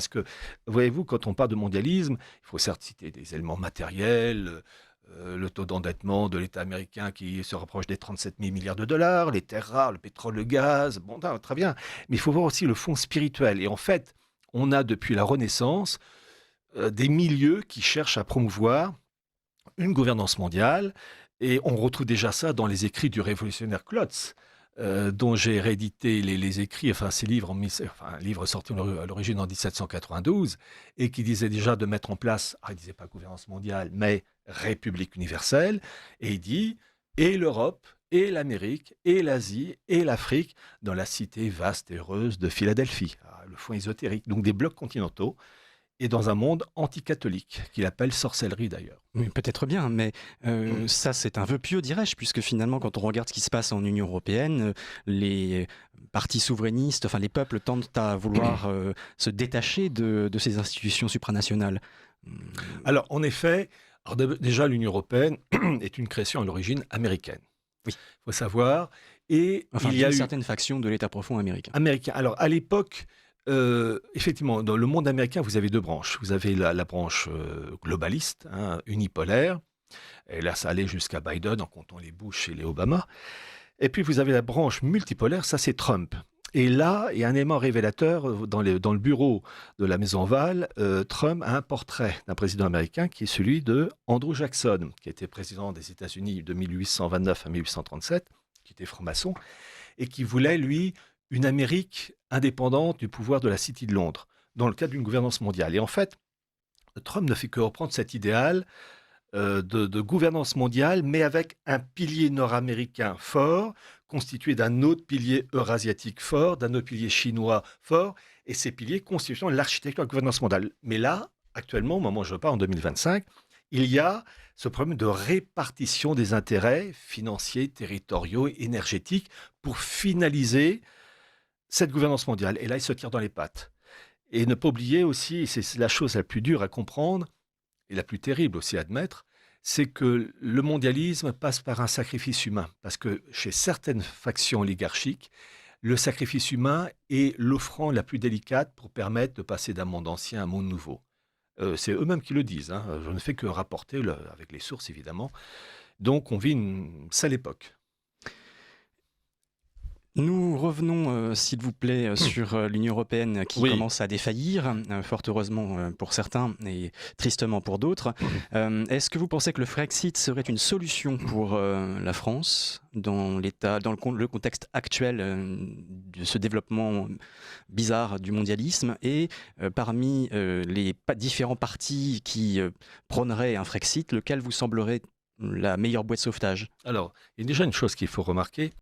Parce que, voyez-vous, quand on parle de mondialisme, il faut certes citer des éléments matériels, le taux d'endettement de l'État américain qui se rapproche des 37 000 milliards de dollars, les terres rares, le pétrole, le gaz, bon, très bien. Mais il faut voir aussi le fond spirituel. Et en fait, on a depuis la Renaissance des milieux qui cherchent à promouvoir une gouvernance mondiale, et on retrouve déjà ça dans les écrits du révolutionnaire Klotz, dont j'ai réédité les écrits, enfin ces livres, un livre sorti à l'origine en 1792, et qui disait déjà de mettre en place, il disait pas gouvernance mondiale, mais république universelle, et il dit, et l'Europe, et l'Amérique, et l'Asie, et l'Afrique, dans la cité vaste et heureuse de Philadelphie. Le fond ésotérique, donc des blocs continentaux, et dans un monde anticatholique, qu'il appelle sorcellerie d'ailleurs. Oui, peut-être bien, mais ça c'est un vœu pieux, dirais-je, puisque finalement quand on regarde ce qui se passe en Union européenne, les partis souverainistes, enfin les peuples tentent à vouloir se détacher de ces institutions supranationales. Alors, en effet, déjà l'Union européenne est une création à l'origine américaine. Oui. Il faut savoir. Et Enfin, il y a d'une eu certaine faction de l'État profond américain. américain. Alors, à l'époque, effectivement, dans le monde américain, vous avez deux branches. Vous avez la branche globaliste, hein, unipolaire. Et là, ça allait jusqu'à Biden, en comptant les Bush et les Obama. Et puis, vous avez la branche multipolaire, ça c'est Trump. Et là, il y a un élément révélateur dans le bureau de la Maison Ovale. Trump a un portrait d'un président américain qui est celui de Andrew Jackson, qui était président des États-Unis de 1829 à 1837, qui était franc-maçon, et qui voulait, lui, une Amérique indépendante du pouvoir de la City de Londres, dans le cadre d'une gouvernance mondiale. Et en fait, Trump ne fait que reprendre cet idéal de gouvernance mondiale, mais avec un pilier nord-américain fort, constitué d'un autre pilier eurasiatique fort, d'un autre pilier chinois fort, et ces piliers constituant l'architecture de la gouvernance mondiale. Mais là, actuellement, au moment où je parle, en 2025, il y a ce problème de répartition des intérêts financiers, territoriaux, énergétiques, pour finaliser cette gouvernance mondiale. Et là, il se tire dans les pattes. Et ne pas oublier aussi, et c'est la chose la plus dure à comprendre, et la plus terrible aussi à admettre, c'est que le mondialisme passe par un sacrifice humain. Parce que chez certaines factions oligarchiques, le sacrifice humain est l'offrande la plus délicate pour permettre de passer d'un monde ancien à un monde nouveau. C'est eux-mêmes qui le disent, hein. Je ne fais que rapporter, avec les sources évidemment. Donc on vit une sale époque. Nous revenons, s'il vous plaît, sur l'Union européenne qui Oui. commence à défaillir, fort heureusement pour certains et tristement pour d'autres. Est-ce que vous pensez que le Frexit serait une solution pour la France dans le contexte actuel de ce développement bizarre du mondialisme et parmi les différents partis qui prôneraient un Frexit, lequel vous semblerait la meilleure boîte de sauvetage? Alors, il y a déjà une chose qu'il faut remarquer,